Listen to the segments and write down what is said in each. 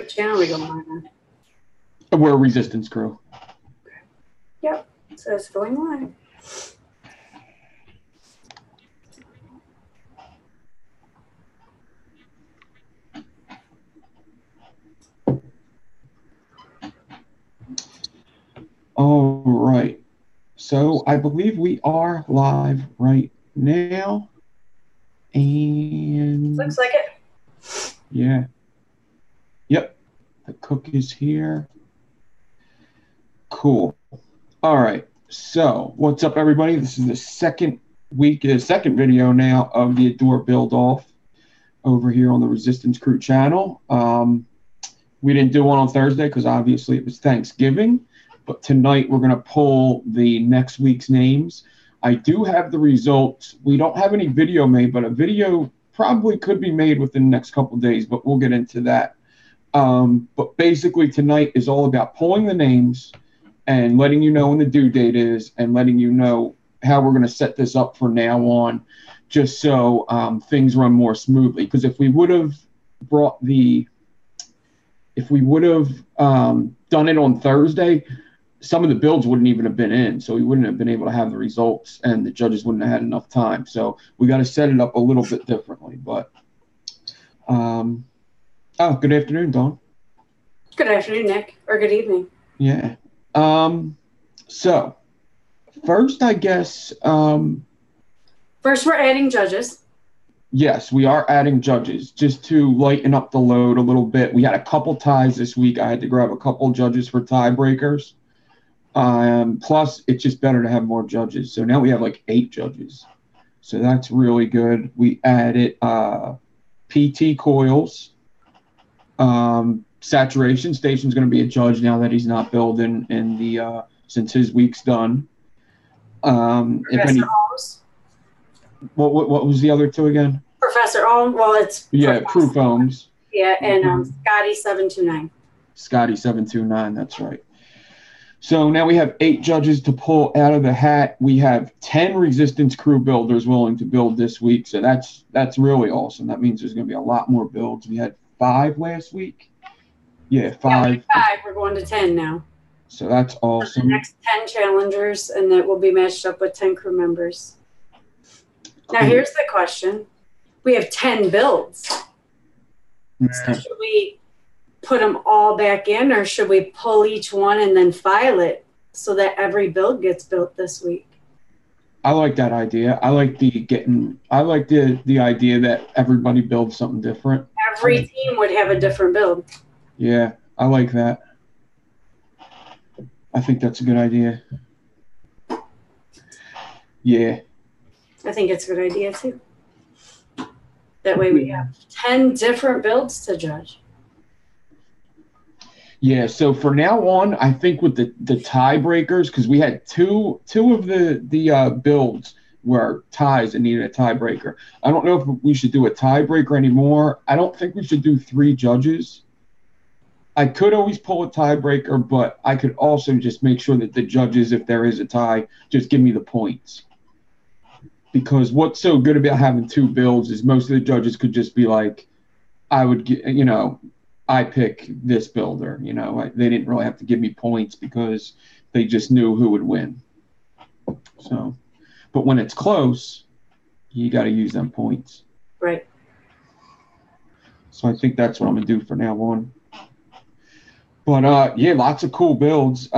What channel are we going on? We're a Resistance Crew. Yep, it says going live. All right. So I believe we are live right now. And looks like it. Yeah. Yep. The cook is here. Cool. All right. So what's up, everybody? This is the second video now of the Adore Build Off over here on the Resistance Crew channel. We didn't do one on Thursday because obviously it was Thanksgiving. But tonight we're going to pull the next week's names. I do have the results. We don't have any video made, but a video probably could be made within the next couple of days, but we'll get into that. But basically tonight is all about pulling the names and letting you know when the due date is and letting you know how we're going to set this up from now on, just so things run more smoothly. Because if we would have done it on Thursday, some of the builds wouldn't even have been in, so we wouldn't have been able to have the results, and the judges wouldn't have had enough time. So we got to set it up a little bit differently. But good afternoon, Dawn. Good afternoon, Nick, or good evening. Yeah. So first, I guess. First, we're adding judges. Yes, we are adding judges just to lighten up the load a little bit. We had a couple ties this week. I had to grab a couple judges for tiebreakers. Plus, it's just better to have more judges. So now we have like 8 judges. So that's really good. We added PT coils. Saturation station's going to be a judge now that he's not building in the since his week's done. Professor Holmes. What was the other two again? Professor Holmes. Well, it's Proof Holmes. Yeah, and Scotty 729. Scotty 729. That's right. So now we have 8 judges to pull out of the hat. We have 10 Resistance Crew builders willing to build this week. So that's really awesome. That means there's going to be a lot more builds. We had 5 last week. Yeah, 5. Yeah, 5. We're going to 10 now. So that's awesome. The next 10 challengers, and that will be matched up with 10 crew members. Cool. Now, here's the question. We have 10 builds. Yeah. So should we put them all back in, or should we pull each one and then file it so that every build gets built this week? I like that idea. I like the idea that everybody builds something different. Every team would have a different build. Yeah, I like that. I think that's a good idea. Yeah. I think it's a good idea too. That way we have 10 different builds to judge. Yeah, so for now on, I think with the tiebreakers, because we had two of the builds were ties and needed a tiebreaker. I don't know if we should do a tiebreaker anymore. I don't think we should do 3 judges. I could always pull a tiebreaker, but I could also just make sure that the judges, if there is a tie, just give me the points. Because what's so good about having 2 builds is most of the judges could just be like, I pick this builder. They didn't really have to give me points because they just knew who would win. So, but when it's close, you got to use them points. Right. So I think that's what I'm going to do for now on. But, yeah, lots of cool builds.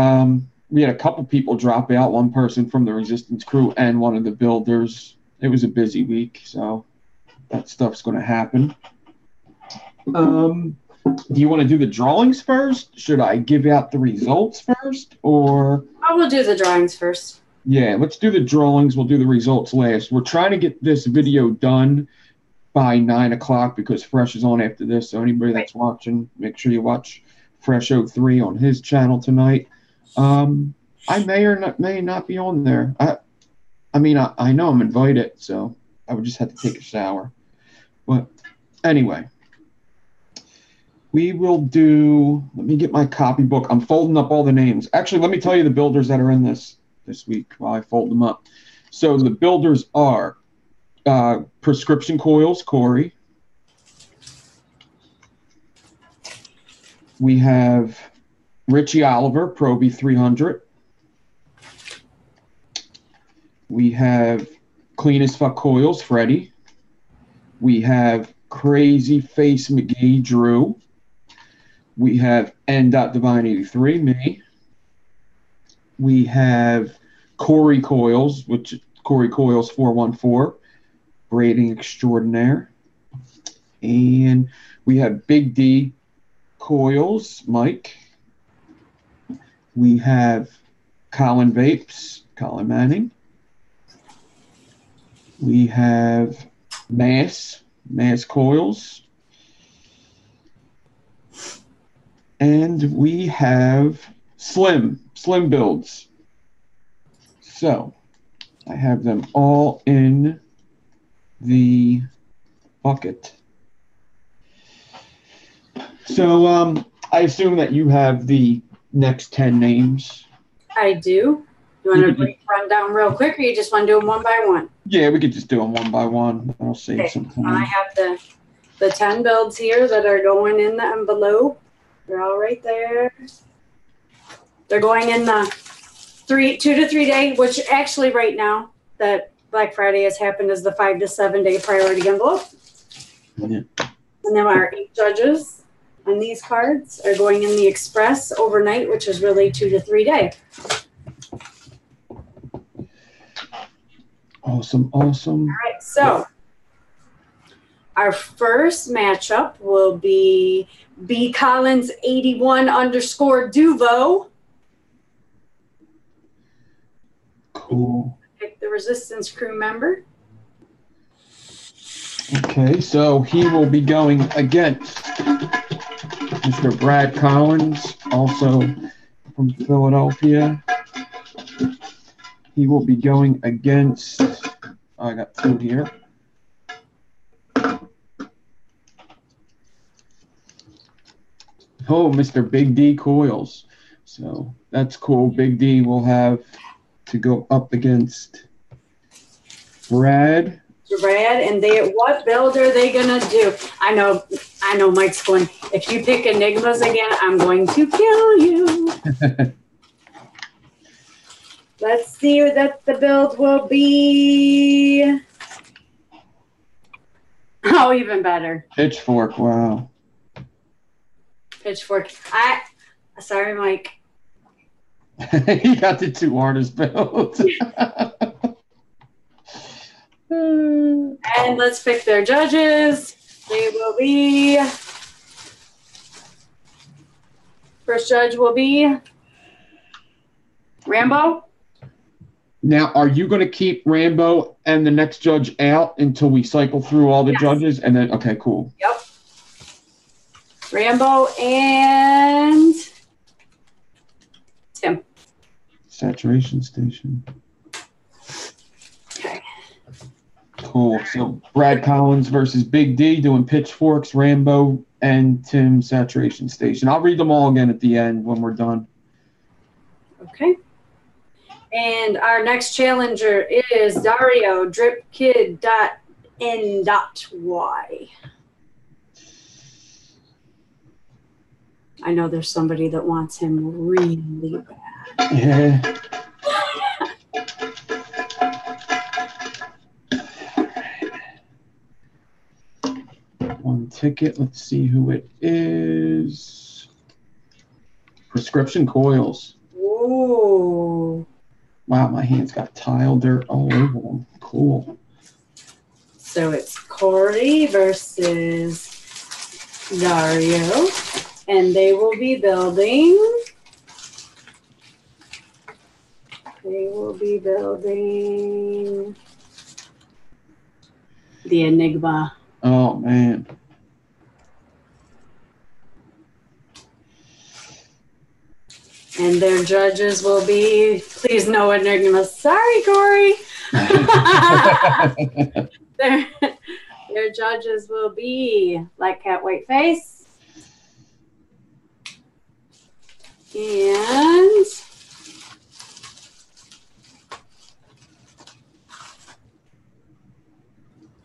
We had a couple people drop out, one person from the Resistance Crew and one of the builders. It was a busy week, so that stuff's going to happen. Do you want to do the drawings first? Should I give out the results first? Or I will do the drawings first. Yeah, let's do the drawings. We'll do the results last. We're trying to get this video done by 9 o'clock because Fresh is on after this. So anybody that's watching, make sure you watch Fresh 03 on his channel tonight. I may not be on there. I know I'm invited, so I would just have to take a shower. But anyway, we will do, let me get my copybook. I'm folding up all the names. Actually, let me tell you the builders that are in this week while I fold them up. So the builders are Prescription Coils, Corey. We have Richie Oliver, Proby 300. We have Clean as Fuck Coils, Freddie. We have Crazy Face McGee, Drew. We have N. Divine 83, me. We have Corey Coils, which Corey Coils 414, braiding extraordinaire. And we have Big D Coils, Mike. We have Colin Vapes, Colin Manning. We have Mass Coils. And we have Slim Builds. So I have them all in the bucket. So I assume that you have the next 10 names. I do. You want to run down real quick, or you just want to do them one by one? Yeah, we could just do them one by one. I'll save some time. I have the 10 builds here that are going in the envelope. They're all right there. They're going in the 2 to 3 day, which actually right now that Black Friday has happened is the 5 to 7 day priority envelope. Yeah. And then our 8 judges on these cards are going in the express overnight, which is really 2 to 3 day. Awesome. All right, so our first matchup will be B Collins 81 _ Duvo. Cool. Pick the Resistance crew member. Okay, so he will be going against Mr. Brad Collins, also from Philadelphia. He will be going against, I got 2 here. Oh, Mr. Big D Coils. So that's cool. Big D will have to go up against Brad. And what build are they gonna do? I know Mike's going, if you pick Enigmas again, I'm going to kill you. Let's see that the build will be. Oh, even better. Pitchfork, wow. Pitchfork. Sorry, Mike. He got the 2 artist builds. And let's pick their judges. They will be. First judge will be Rambo. Now, are you going to keep Rambo and the next judge out until we cycle through all the judges? And then, okay, cool. Yep. Rambo and Tim. Saturation station. Okay. Cool. So Brad Collins versus Big D doing pitchforks, Rambo, and Tim saturation station. I'll read them all again at the end when we're done. Okay. And our next challenger is Dario DripKid.N.Y. I know there's somebody that wants him really bad. Yeah. One ticket. Let's see who it is. Prescription Coils. Ooh. Wow, my hands got tile dirt all over them. Cool. So it's Corey versus Dario, and they will be building. The Enigma. Oh, man. And their judges will be, please no Enigma. Sorry, Corey. their judges will be Black Cat, White Face. And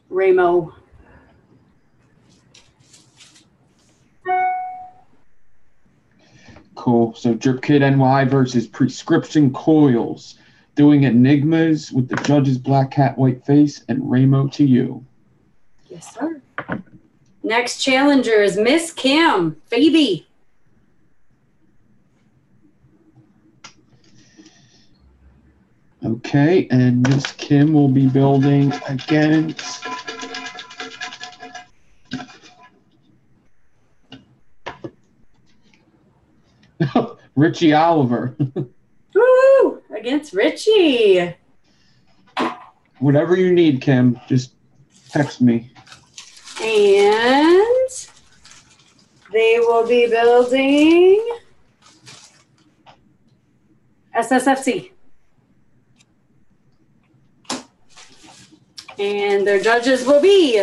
Ramo. Cool. So Drip Kid NY versus Prescription Coils. Doing Enigmas with the judges Black Cat White Face and Ramo to you. Yes, sir. Next challenger is Miss Kim, Phoebe. Okay, and Miss Kim will be building against Richie Oliver. Woo! Against Richie. Whatever you need, Kim, just text me. And they will be building SSFC. And their judges will be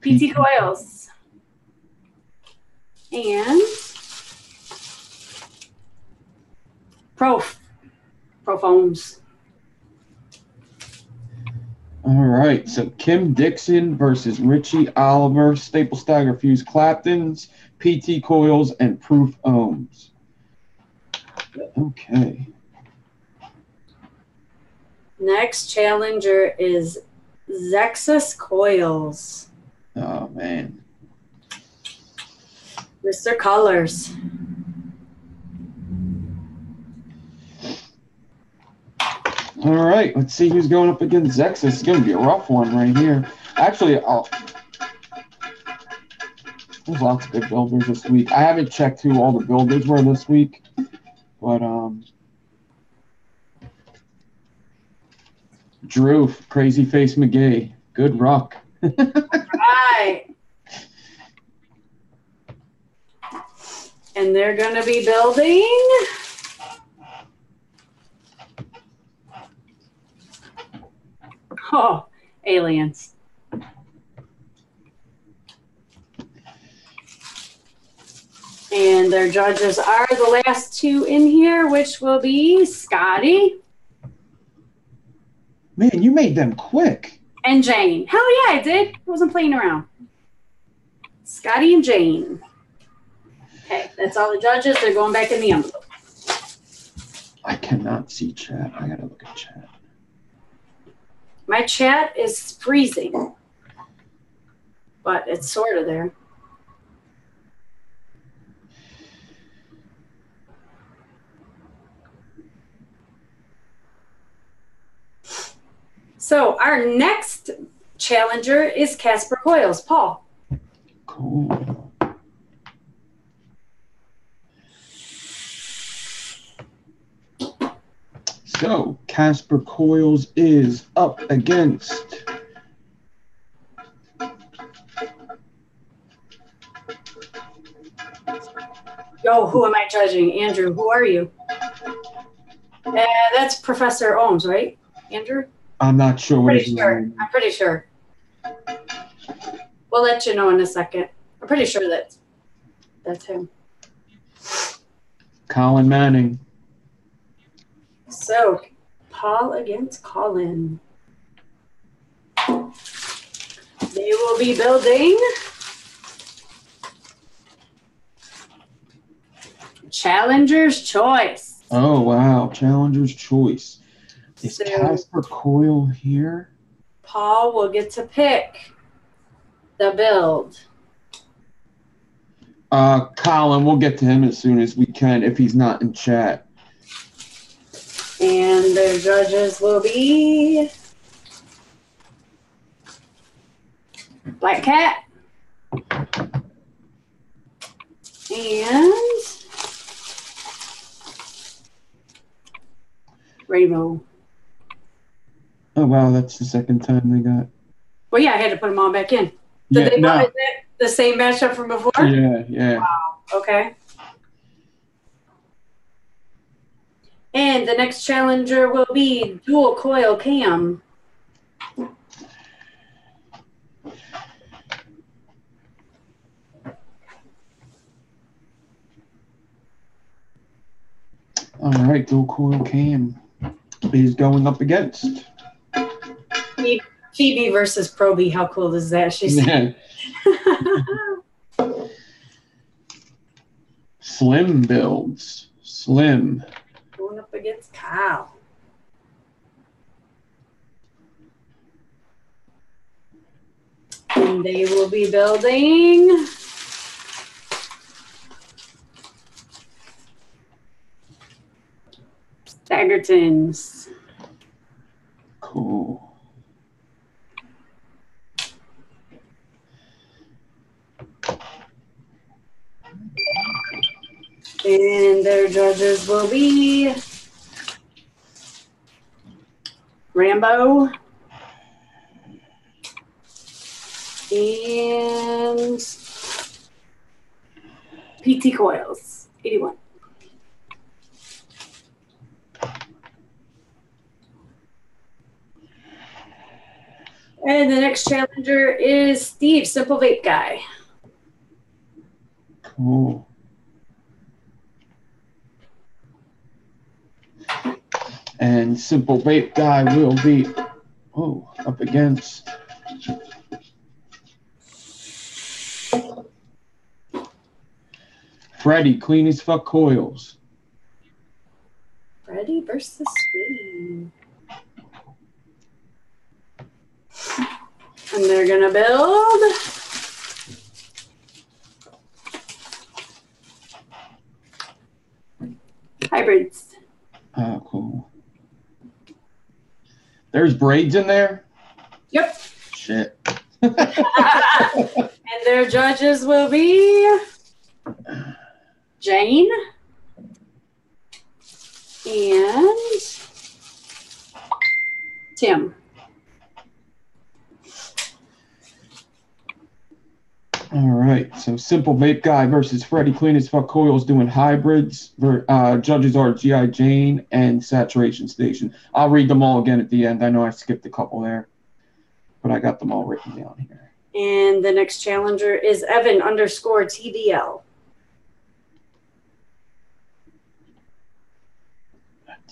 PT Coils and Prophones. All right, so Kim Dixon versus Richie Oliver, Staple Stagger Fuse Claptons, PT Coils, and Proof Ohms. Okay. Next challenger is Zexus Coils. Oh, man. Mr. Colors. All right, let's see who's going up against Zexus. It's going to be a rough one right here. Actually, there's lots of good builders this week. I haven't checked who all the builders were this week, but Drew, Crazy Face McGee, good rock. Right. And they're going to be building aliens. And their judges are the last two in here, which will be Scotty. Man, you made them quick. And Jane. Hell yeah, I did. I wasn't playing around. Scotty and Jane. Okay, that's all the judges. They're going back in the envelope. I cannot see chat. I got to look at chat. My chat is freezing, but it's sort of there. So our next challenger is Casper Coils. Paul. Cool. So Casper Coils is up against Yo, who am I judging? Andrew, who are you? That's Professor Ohms, right? Andrew? I'm not sure what his name. I'm pretty sure. We'll let you know in a second. I'm pretty sure that's him. Colin Manning. So, Paul against Colin. They will be building Challenger's Choice. Oh, wow. Challenger's Choice. Is So, Casper Coil here? Paul will get to pick the build. Colin, we'll get to him as soon as we can if he's not in chat. And their judges will be Black Cat and Rainbow. Oh, wow. That's the second time they got. Well, yeah, I had to put them all back in. Yeah, Did they no. is it the same matchup from before? Yeah. Wow. Okay. And the next challenger will be Dual Coil Cam. All right, Dual Coil Cam is going up against. Phoebe versus Proby. How cool is that? She's Yeah. Slim builds. Slim. Going up against Kyle. And they will be building Staggertons. Cool. And their judges will be Rambo and PT Coils, 81. And the next challenger is Steve, Simple Vape Guy. Cool. And Simple Vape Guy will be up against Freddie, Clean as Fuck Coils. Freddie versus Steve. And they're going to build hybrids. Oh, cool. There's braids in there? Yep. Shit. And their judges will be Jane and Tim. All right, so Simple Vape Guy versus Freddie Clean as Fuck Coils doing hybrids. Judges are G.I. Jane and Saturation Station. I'll read them all again at the end. I know I skipped a couple there, but I got them all written down here. And the next challenger is Evan _TVL.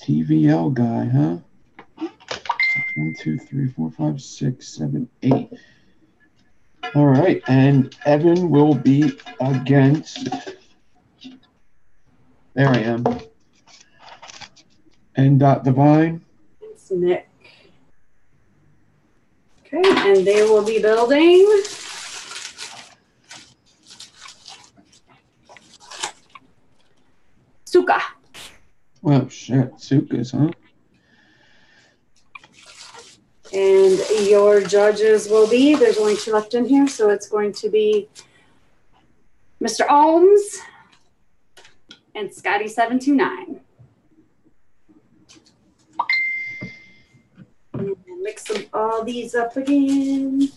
TVL guy, huh? 1, 2, 3, 4, 5, 6, 7, 8. All right, and Evan will be against. There I am. And Divine. It's Nick. Okay, and they will be building Suka. Oh shit, Sukas, huh? And your judges will be, there's only 2 left in here, so it's going to be Mr. Ohms and Scotty729. And mix all these up again.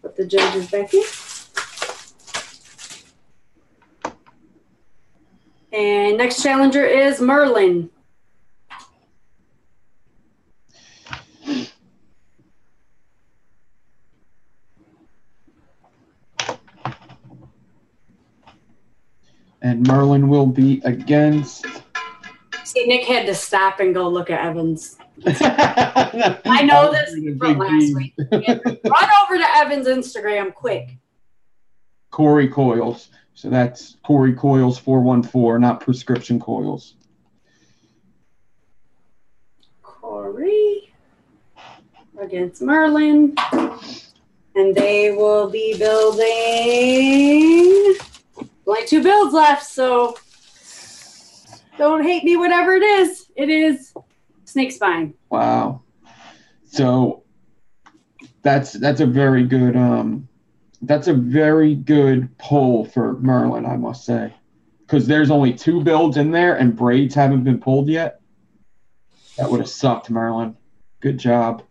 Put the judges back in. And next challenger is Merlin. And Merlin will be against. See, Nick had to stop and go look at Evans. I know this from last week. Run over to Evan's Instagram quick. Corey Coils. So that's Corey Coils 414, not Prescription Coils. Corey against Merlin. And they will be building. Only 2 builds left, so don't hate me, whatever it is. It is Snake Spine. Wow. So that's a very good pull for Merlin, I must say. Because there's only 2 builds in there and braids haven't been pulled yet. That would have sucked, Merlin. Good job.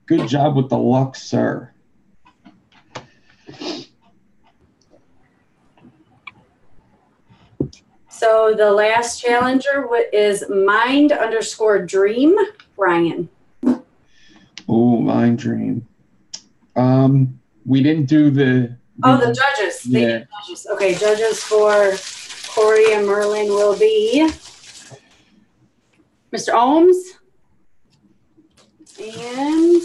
Good job with the luck, sir. So the last challenger is Mind _Dream, Brian. Oh, Mind Dream. We didn't do the judges. Yeah. They did judges. Okay, judges for Corey and Merlin will be Mr. Ohms and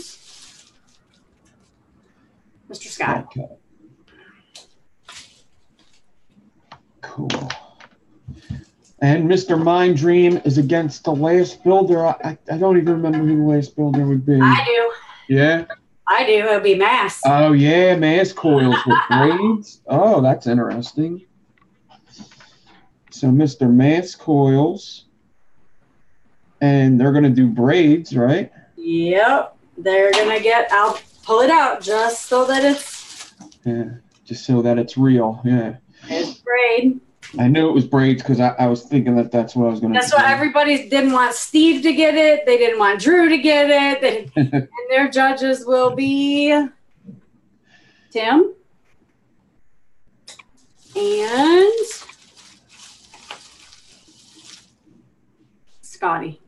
Mr. Scott. Okay. Cool. And Mr. Mind Dream is against the last builder. I don't even remember who the last builder would be. I do. Yeah? I do. It'll be mass. Oh, yeah, mass coils with braids. Oh, that's interesting. So Mr. Mass Coils. And they're going to do braids, right? Yep. They're going to get, I'll pull it out just so that it's. Yeah, just so that it's real. Yeah. It's braid. I knew it was braids because I was thinking that that's what I was going to do. That's why everybody didn't want Steve to get it. They didn't want Drew to get it. And their judges will be Tim and Scotty.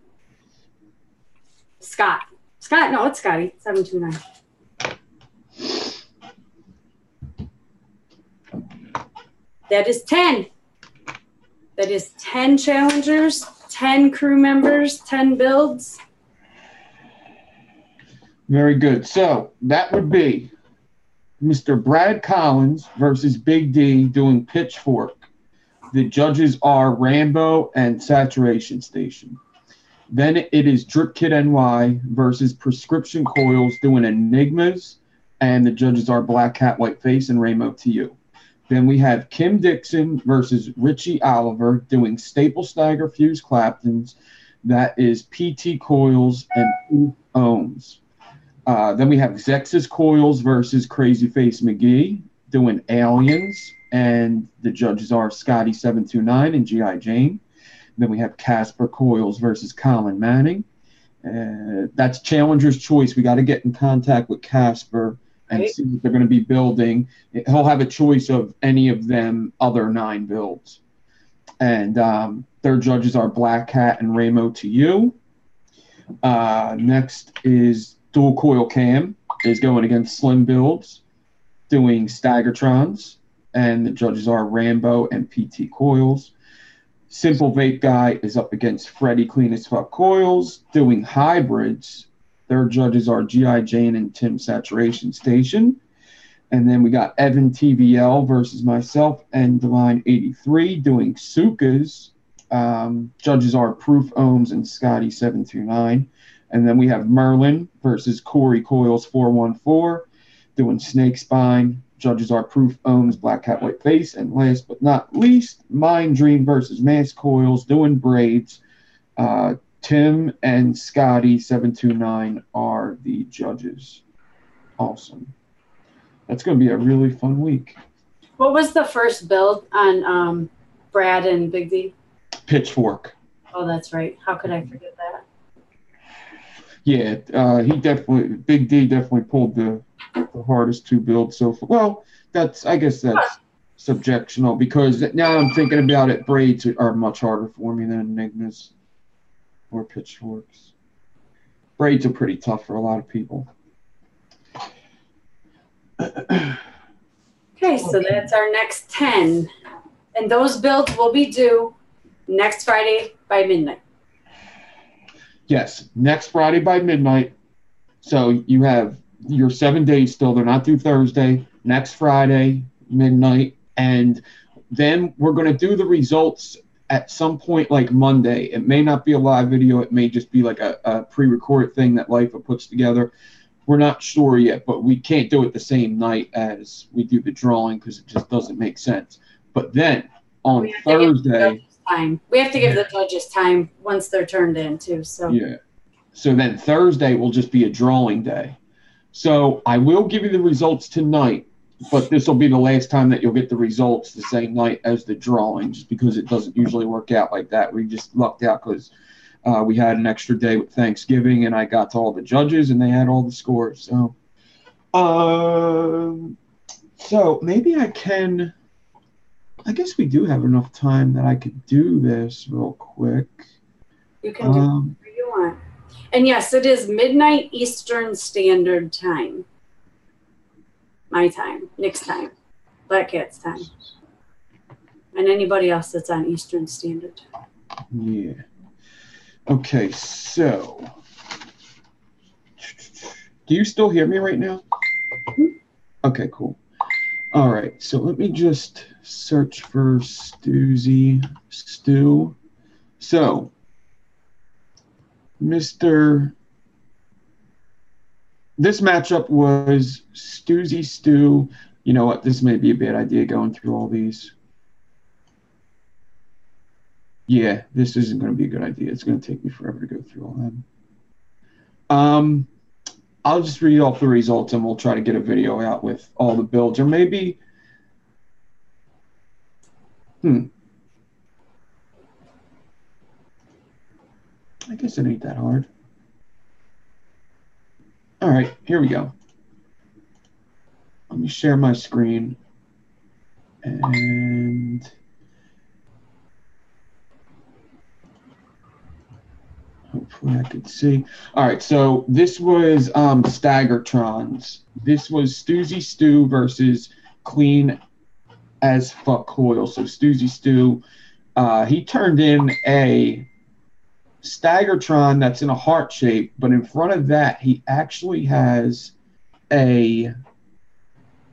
Scott, no, it's Scotty. 729. That is 10. That is 10 challengers, 10 crew members, 10 builds. Very good. So that would be Mr. Brad Collins versus Big D doing Pitchfork. The judges are Rambo and Saturation Station. Then it is Drip Kid NY versus Prescription Coils doing Enigmas, and the judges are Black Cat, White Face, and Ramo to You. Then we have Kim Dixon versus Richie Oliver doing Staple Stagger Fuse Claptons. That is PT Coils and 2 ohms. Then we have Zexus Coils versus Crazy Face McGee doing Aliens, and the judges are Scotty 729 and G.I. Jane. Then we have Casper Coils versus Colin Manning. That's Challenger's Choice. We got to get in contact with Casper and see what they're going to be building. He'll have a choice of any of them other 9 builds. And their judges are Black Cat and Ramo to You. Next is Dual Coil Cam is going against Slim Builds doing Staggertrons. And the judges are Rambo and PT Coils. Simple Vape Guy is up against Freddy Clean as Fuck Coils doing Hybrids. Their judges are G.I. Jane and Tim Saturation Station. And then we got Evan TVL versus myself and Divine 83 doing Sukas. Judges are Proof Ohms and Scotty 729. And then we have Merlin versus Corey Coils 414 doing Snake Spine. Judges are Proof Ohms, Black Cat, White Face. And last but not least, Mind Dream versus Mass Coils doing braids. Tim and Scotty 729 are the judges. Awesome. That's going to be a really fun week. What was the first build on Brad and Big D? Pitchfork. Oh, that's right. How could I forget that? Yeah, Big D definitely pulled the hardest 2 builds so far. Well, I guess that's subjectional because now I'm thinking about it, braids are much harder for me than Enigmas or Pitchforks. Braids are pretty tough for a lot of people. Okay, so that's our next 10. And those builds will be due next Friday by midnight. Yes, next Friday by midnight. So you have your 7 days still. They're not due Thursday. Next Friday, midnight. And then we're going to do the results at some point like Monday. It may not be a live video. It may just be like a pre-recorded thing that LIFA puts together. We're not sure yet, but we can't do it the same night as we do the drawing because it just doesn't make sense. But then on Thursday... We have to give the judges time once they're turned in, too. So yeah. So then Thursday will just be a drawing day. So I will give you the results tonight, but this will be the last time that you'll get the results the same night as the drawing, just because it doesn't usually work out like that. We just lucked out because we had an extra day with Thanksgiving, and I got to all the judges, and they had all the scores. So maybe I can... I guess we do have enough time that I could do this real quick. You can do whatever you want. And yes, it is midnight Eastern Standard Time. My time, Nick's time, Black Cat's time. And anybody else that's on Eastern Standard Time. Yeah. Okay, so do you still hear me right now? Okay, cool. All right, so let me just search for Stu. So, this matchup was Stu. You know what? This may be a bad idea going through all these. Yeah, this isn't going to be a good idea. It's going to take me forever to go through all them. I'll just read off the results and we'll try to get a video out with all the builds, or maybe. I guess it ain't that hard. All right, here we go. Let me share my screen. And hopefully I could see. All right, so this was Staggertrons. This was Stu versus Clean as Fuck Coil. So Stu, he turned in a Staggertron that's in a heart shape, but in front of that, he actually has a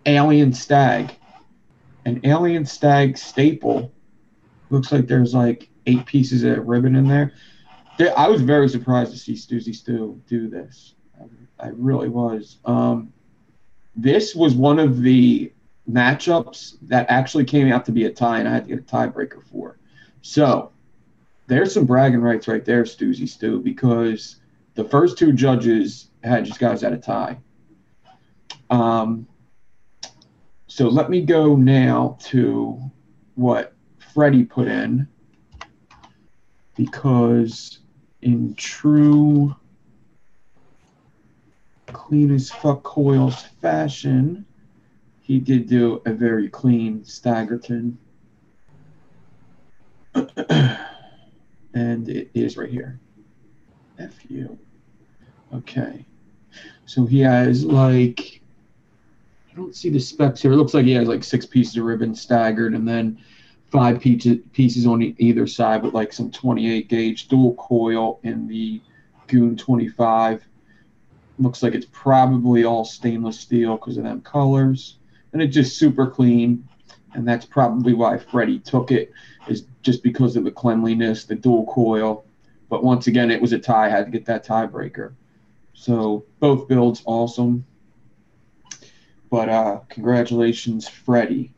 alien stag. An alien stag staple. Looks like there's like 8 pieces of ribbon in there. I was very surprised to see Stu do this. I really was. This was one of the matchups that actually came out to be a tie, and I had to get a tiebreaker for. So there's some bragging rights right there, Stu, because the first 2 judges had just guys at a tie. So let me go now to what Freddie put in, because in true Clean as Fuck Coils fashion, he did do a very clean Staggerton. And it is right here. FU. Okay. So he has like, I don't see the specs here. It looks like he has like 6 pieces of ribbon staggered, and then 5 pieces on either side with like some 28 gauge dual coil in the Goon 25. Looks like it's probably all stainless steel because of them colors. And it's just super clean. And that's probably why Freddie took it, is just because of the cleanliness, the dual coil. But once again, it was a tie. I had to get that tiebreaker. So both builds awesome. But congratulations, Freddie.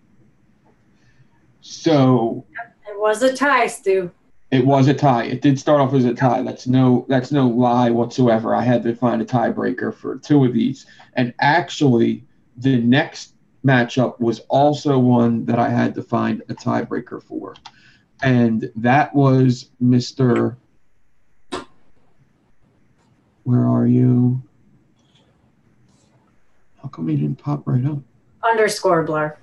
So it was a tie, Stu. It was a tie. It did start off as a tie. That's no lie whatsoever. I had to find a tiebreaker for 2 of these. And actually, the next matchup was also one that I had to find a tiebreaker for. And that was Mr. Where are you? How come he didn't pop right up? Underscore blur.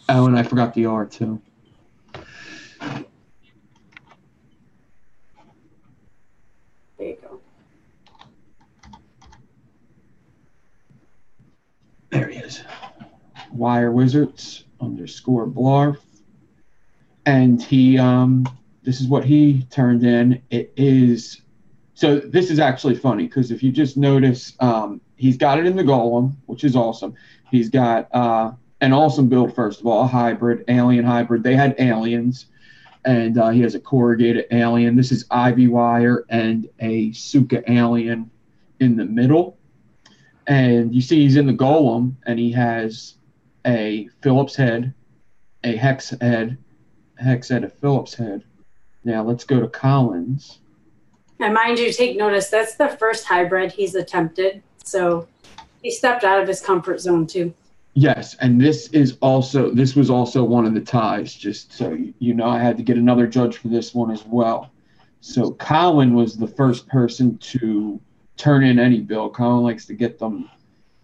Oh, and I forgot the R too. There you go. There he is. Wire Wizards underscore Blarf. And he, this is what he turned in. It is, so this is actually funny because if you just notice, he's got it in the Golem, which is awesome. He's got an awesome build, first of all, a hybrid, alien hybrid. They had aliens. And he has a corrugated alien. This is Ivy Wire and a Suka alien in the middle. And you see he's in the Golem, and he has a Phillips head, a Hex head, a Phillips head. Now let's go to Collins. And mind you, take notice, that's the first hybrid he's attempted. So he stepped out of his comfort zone too. Yes, and this was also one of the ties, just so you know. I had to get another judge for this one as well. So Colin was the first person to turn in any build. Colin likes to get them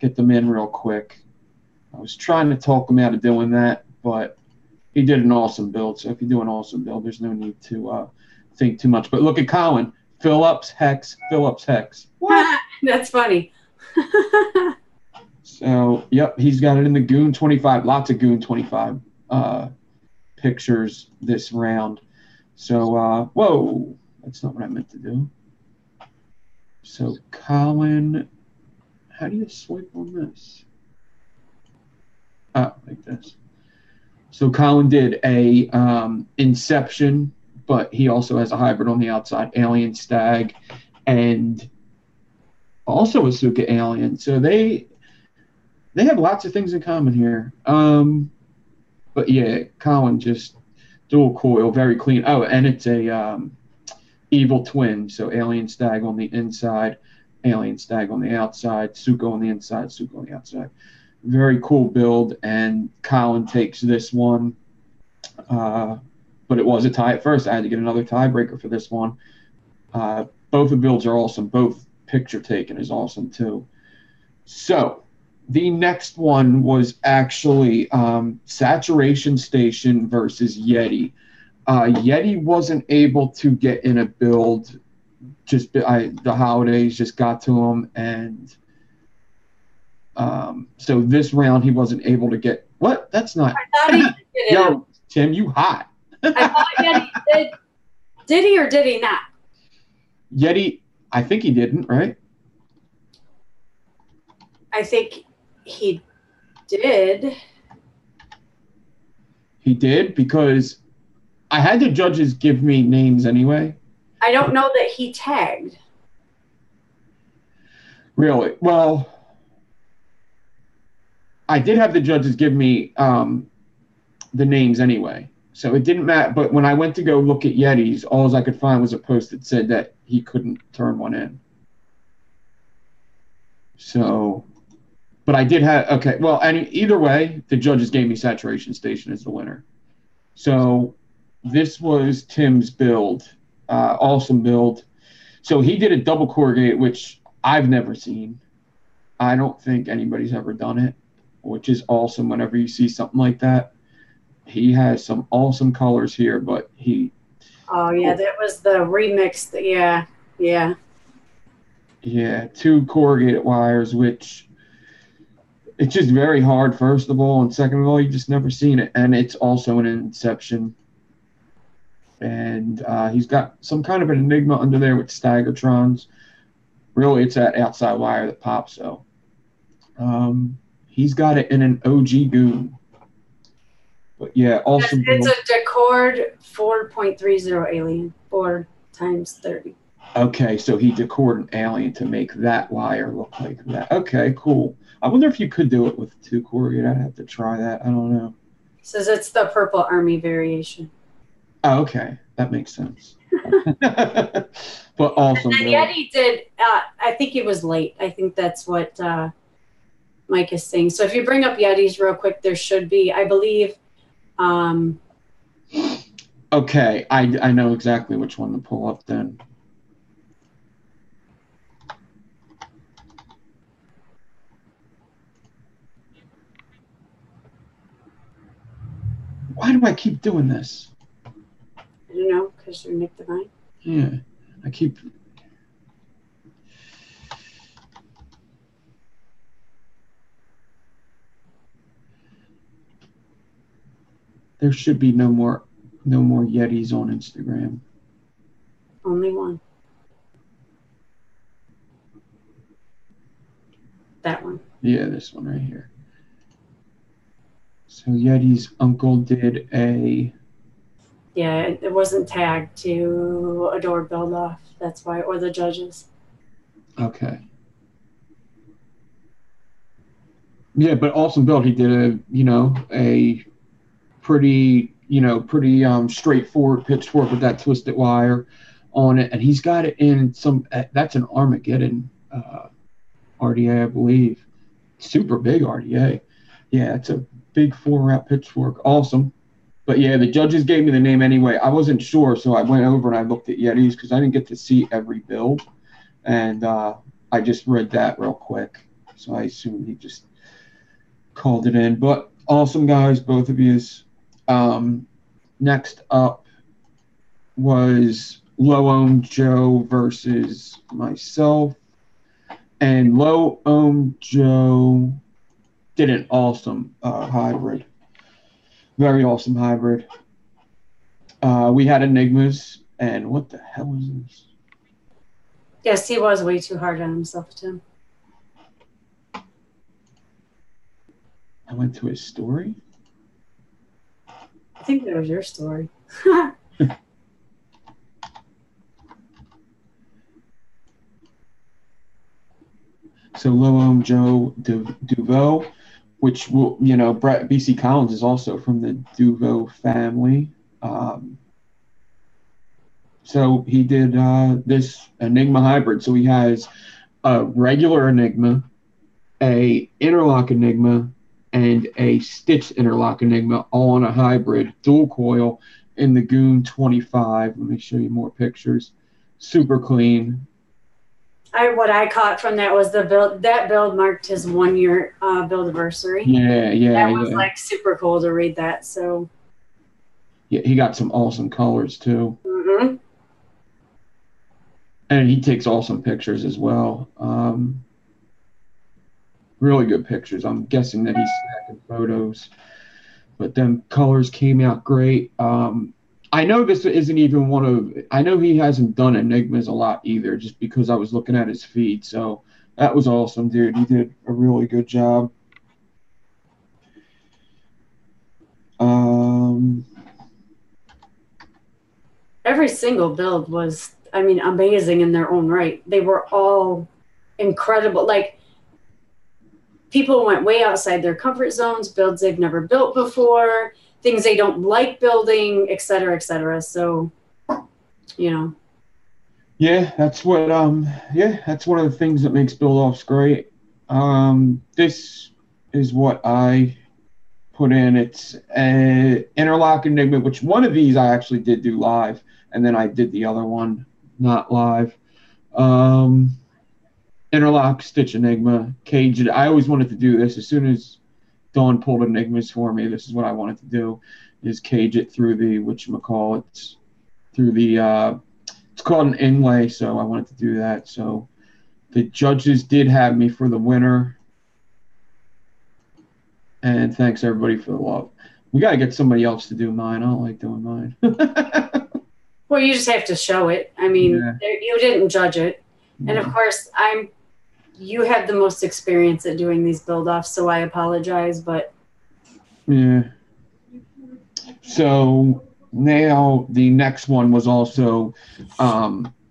in real quick. I was trying to talk him out of doing that, but he did an awesome build. So if you do an awesome build, there's no need to think too much. But look at Colin. Phillips, Hex, Phillips, Hex. What? That's funny. So, yep, he's got it in the Goon 25. Lots of Goon 25 pictures this round. So, whoa, that's not what I meant to do. So, Colin how do you swipe on this? Oh, like this. So Colin did a Inception, but he also has a hybrid on the outside, Alien Stag, and also a Suka Alien. So they have lots of things in common here. But yeah, Colin just dual coil, very clean. Oh, and it's a evil twin. So Alien Stag on the inside, Alien Stag on the outside, Suka on the inside, Suka on the outside. Very cool build, and Colin takes this one. But it was a tie at first. I had to get another tiebreaker for this one. Both the builds are awesome. Both picture taken is awesome too. So the next one was actually Saturation Station versus Yeti. Yeti wasn't able to get in a build. Just the holidays just got to him, and so this round he wasn't able to get. What? That's not. I thought he did. Yo, Tim, you hot. I thought Yeti did. Did he or did he not? Yeti, I think he didn't, right? I think he did. He did, because I had the judges give me names anyway. I don't know that he tagged. Really? Well, I did have the judges give me the names anyway. So it didn't matter. But when I went to go look at Yetis, all I could find was a post that said that he couldn't turn one in. So, but I did have, okay, well, either way, the judges gave me Saturation Station as the winner. So this was Tim's build. Awesome build. So he did a double corrugate, which I've never seen. I don't think anybody's ever done it, which is awesome whenever you see something like that. He has some awesome colors here, but he... Oh, yeah, that was the remix. Yeah. Yeah, 2 corrugated wires, which it's just very hard, first of all, and second of all, you just never seen it. And it's also an Inception. And he's got some kind of an Enigma under there with Staggertrons. Really, it's that outside wire that pops, so. He's got it in an OG Goon. But yeah, awesome. It's a Decord 4.30 Alien, 4 times 30. Okay, so he decored an Alien to make that wire look like that. Okay, cool. I wonder if you could do it with 2 corrugate. I'd have to try that. I don't know. Says it's the Purple Army variation. Oh, okay, that makes sense. But awesome. And Yeti did. I think it was late. I think that's what Mike is saying. So if you bring up Yetis real quick, there should be, I believe. Okay, I know exactly which one to pull up then. Why do I keep doing this? I don't know, because you're Nick Devine. Yeah, I keep... There should be no more Yetis on Instagram. Only one. That one. Yeah, this one right here. So Yeti's uncle did a... Yeah, it wasn't tagged to Adore Build Off. That's why, or the judges. Okay. Yeah, but awesome build. He did a pretty straightforward pitchfork with that twisted wire on it, and he's got it in some. That's an Armageddon RDA, I believe. Super big RDA. Yeah, it's a big 4-wrap pitchfork. Awesome. But yeah, the judges gave me the name anyway. I wasn't sure, so I went over and I looked at Yetis because I didn't get to see every build, and I just read that real quick. So I assumed he just called it in. But awesome guys, both of yous. Next up was Low Ohm Joe versus myself, and Low Ohm Joe did an awesome hybrid, very awesome hybrid. We had Enigmas, and what the hell is this? Yes, he was way too hard on himself, Tim. went to his story. I think that was your story. So Loam Joe Duveau, which will, you know, Brett BC Collins is also from the Duveau family. So he did this Enigma hybrid. So he has a regular Enigma, a interlock Enigma, and a stitched interlock Enigma, all on a hybrid dual coil in the Goon 25. Let me show you more pictures. Super clean. What I caught from that was the build. That build marked his 1 year build anniversary. Yeah. That was like super cool to read that. So yeah, he got some awesome colors too. Mm-hmm. And he takes awesome pictures as well. Really good pictures. I'm guessing that he's stacking photos, but them colors came out great. I know this isn't even one of, I know he hasn't done Enigmas a lot either, just because I was looking at his feed. So that was awesome, dude. He did a really good job. Every single build was, I mean, amazing in their own right. They were all incredible. Like, people went way outside their comfort zones, builds they've never built before, things they don't like building, et cetera, et cetera. So, you know. Yeah, that's what that's one of the things that makes build offs great. This is what I put in. It's a interlock Enigma, which one of these I actually did do live, and then I did the other one not live. Interlock Stitch Enigma, cage it. I always wanted to do this. As soon as Dawn pulled Enigmas for me, this is what I wanted to do, is cage it through the, whatchamacallit, through the, it's called an inlay, so I wanted to do that. So the judges did have me for the winner. And thanks everybody for the love. We got to get somebody else to do mine. I don't like doing mine. Well, you just have to show it. I mean, you didn't judge it. And of course, you have the most experience at doing these build-offs, so I apologize, but. Yeah. So now the next one was also,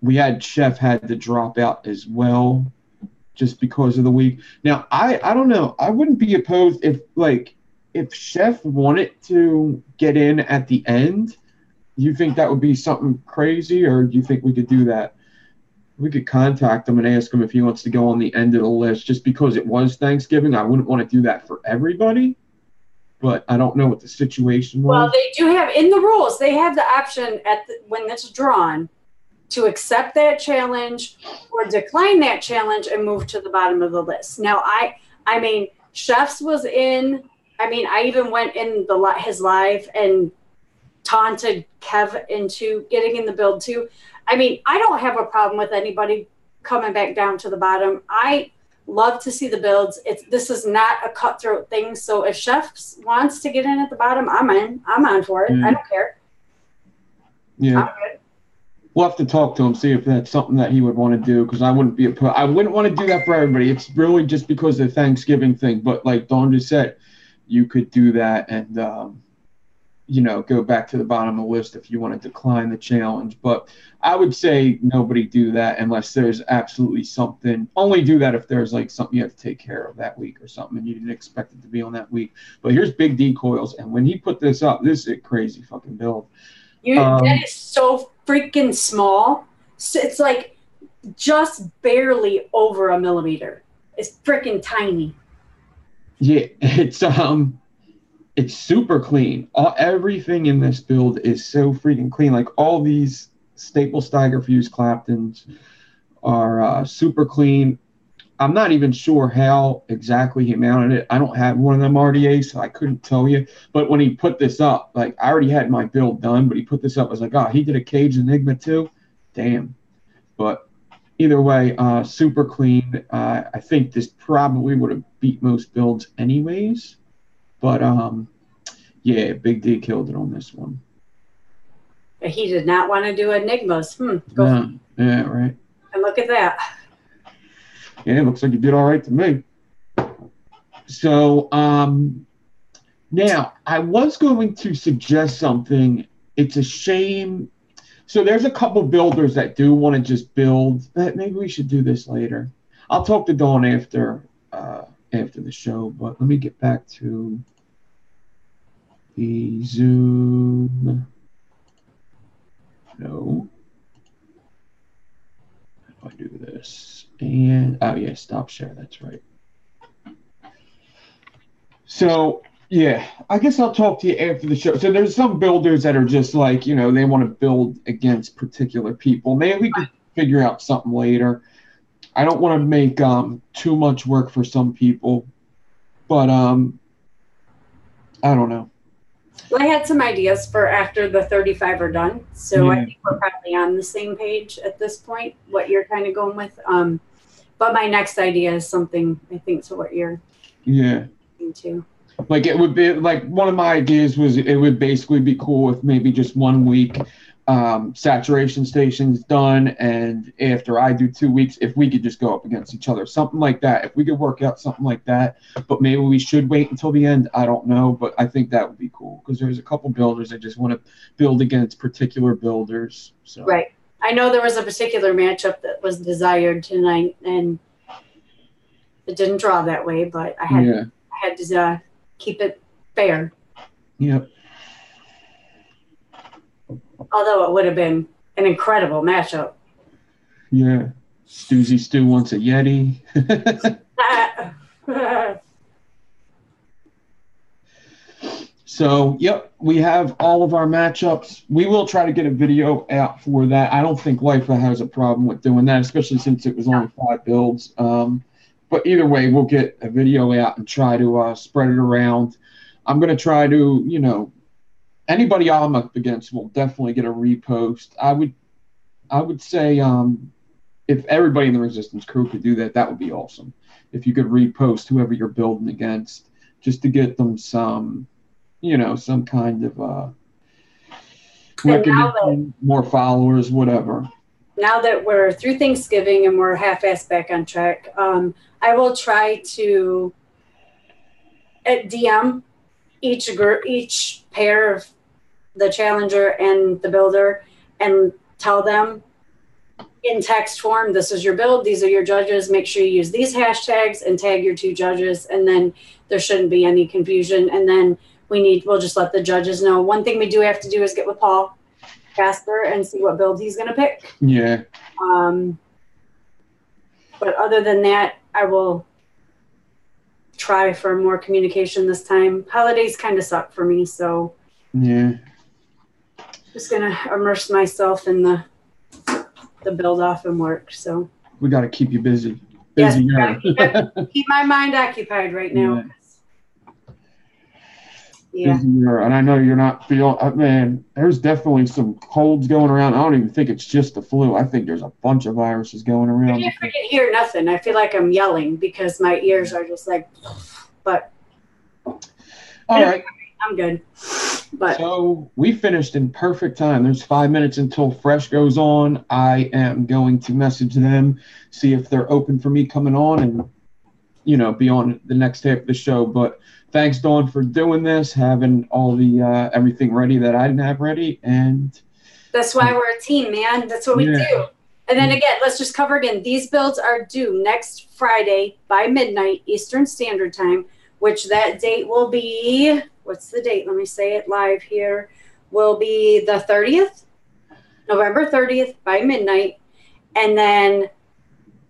we had Chef had to drop out as well, just because of the week. Now, I don't know. I wouldn't be opposed if Chef wanted to get in at the end. You think that would be something crazy, or do you think we could do that? We could contact him and ask him if he wants to go on the end of the list, just because it was Thanksgiving. I wouldn't want to do that for everybody, but I don't know what the situation was. Well, they do have, in the rules, they have the option when it's drawn to accept that challenge or decline that challenge and move to the bottom of the list. Now, I mean, Chef's was in. I mean, I even went in his live and taunted Kev into getting in the build too. I mean, I don't have a problem with anybody coming back down to the bottom. I love to see the builds. This is not a cutthroat thing. So if Chef wants to get in at the bottom, I'm in. I'm on for it. I don't care. Yeah. I'm good. We'll have to talk to him, see if that's something that he would want to do, because I wouldn't want to do that for everybody. It's really just because of the Thanksgiving thing. But like Dawn just said, you could do that and go back to the bottom of the list if you want to decline the challenge. But I would say nobody do that unless there's absolutely something. Only do that if there's like something you have to take care of that week or something and you didn't expect it to be on that week. But here's Big D Coils, and when he put this up, this is a crazy fucking build. That is so freaking small. So it's like just barely over a millimeter. It's freaking tiny. Yeah, it's super clean. Everything in this build is so freaking clean. Like all these staple Steiger fused Claptons are super clean. I'm not even sure how exactly he mounted it. I don't have one of them RDAs, so I couldn't tell you. But when he put this up, like I already had my build done, but he put this up. I was like, oh, he did a cage Enigma too? Damn. But either way, super clean. I think this probably would have beat most builds anyways. But, yeah, Big D killed it on this one. He did not want to do Enigmas. Yeah, right. And look at that. Yeah, it looks like you did all right to me. So, Now, I was going to suggest something. It's a shame. So there's a couple builders that do want to just build. Maybe we should do this later. I'll talk to Dawn after the show, but let me get back to the Zoom. No. How do I do this? And, oh yeah, stop share, that's right. So, yeah, I guess I'll talk to you after the show. So there's some builders that are just like, they want to build against particular people. Maybe we could figure out something later. I don't want to make too much work for some people, but I don't know. Well, I had some ideas for after the 35 are done, so I think we're probably on the same page at this point, what you're kind of going with. But my next idea is something, I think, to what you're into. Like it would be like one of my ideas was it would basically be cool if maybe just 1 week saturation stations done, and after I do 2 weeks, if we could just go up against each other, something like that. If we could work out something like that, but maybe we should wait until the end. I don't know, but I think that would be cool because there's a couple builders that just want to build against particular builders. So. Right. I know there was a particular matchup that was desired tonight, and it didn't draw that way, but I had to keep it fair. Yep. Although it would have been an incredible matchup. Yeah. Stoozy Stu wants a Yeti. So, yep, we have all of our matchups. We will try to get a video out for that. I don't think Lifa has a problem with doing that, especially since it was only 5 builds. But either way, we'll get a video out and try to spread it around. I'm going to try to, anybody I'm up against will definitely get a repost. I would say if everybody in the Resistance crew could do that, that would be awesome. If you could repost whoever you're building against, just to get them some, some kind of recognition, more followers, whatever. Now that we're through Thanksgiving and we're half-assed back on track, I will try to DM each pair of the challenger and the builder and tell them in text form, this is your build, these are your judges, make sure you use these hashtags and tag your 2 judges, and then there shouldn't be any confusion. And then we'll just let the judges know. One thing we do have to do is get with Paul Casper and see what build he's going to pick. Yeah. But other than that, I will try for more communication this time. Holidays kind of suck for me, so yeah, just gonna immerse myself in the build off and work. So we got to keep you busy. Yes, keep my mind occupied right now. Yeah. And I know you're not feeling, man, there's definitely some colds going around. I don't even think it's just the flu. I think there's a bunch of viruses going around. I can't freaking hear nothing. I feel like I'm yelling because my ears are just like, but. All right. I'm good. But so we finished in perfect time. There's 5 minutes until Fresh goes on. I am going to message them, see if they're open for me coming on and, be on the next half of the show. But thanks, Dawn, for doing this, having all the everything ready that I didn't have ready. And that's why we're a team, man. That's what we do. And then again, let's just cover again. These builds are due next Friday by midnight Eastern Standard Time, which that date will be, what's the date? Let me say it live here. Will be the 30th, November 30th by midnight. And then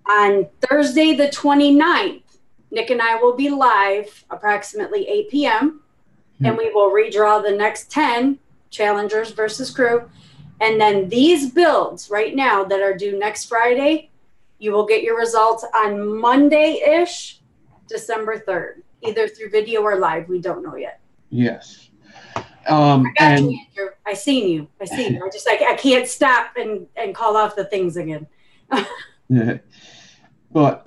on Thursday, the 29th, Nick and I will be live approximately 8 p.m. And we will redraw the next 10 challengers versus crew. And then these builds right now that are due next Friday, you will get your results on Monday-ish, December 3rd, either through video or live. We don't know yet. Yes. I got you, Andrew. I seen you. I can't stop and call off the things again. Yeah. But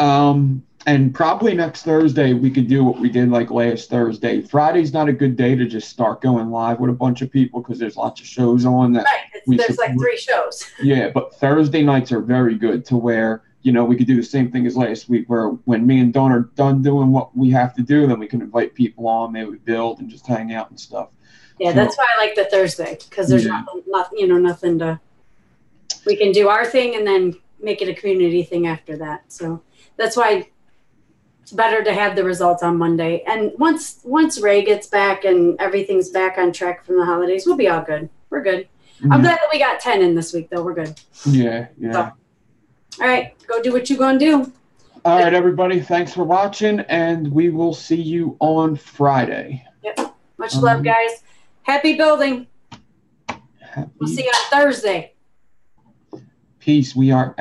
and probably next Thursday we could do what we did like last Thursday. Friday's not a good day to just start going live with a bunch of people because there's lots of shows on that. Right. There's like 3 shows. Yeah, but Thursday nights are very good to where you know, we could do the same thing as last week, where when me and Dawn are done doing what we have to do, then we can invite people on, maybe build and just hang out and stuff. Yeah, so, that's why I like the Thursday, because there's nothing to. We can do our thing and then make it a community thing after that. So that's why it's better to have the results on Monday. And once Ray gets back and everything's back on track from the holidays, we'll be all good. We're good. I'm glad that we got 10 in this week, though. We're good. Yeah. So, all right, go do what you're going to do. All right, everybody. Thanks for watching, and we will see you on Friday. Yep. Much love, guys. Happy building. We'll see you on Thursday. Peace. We are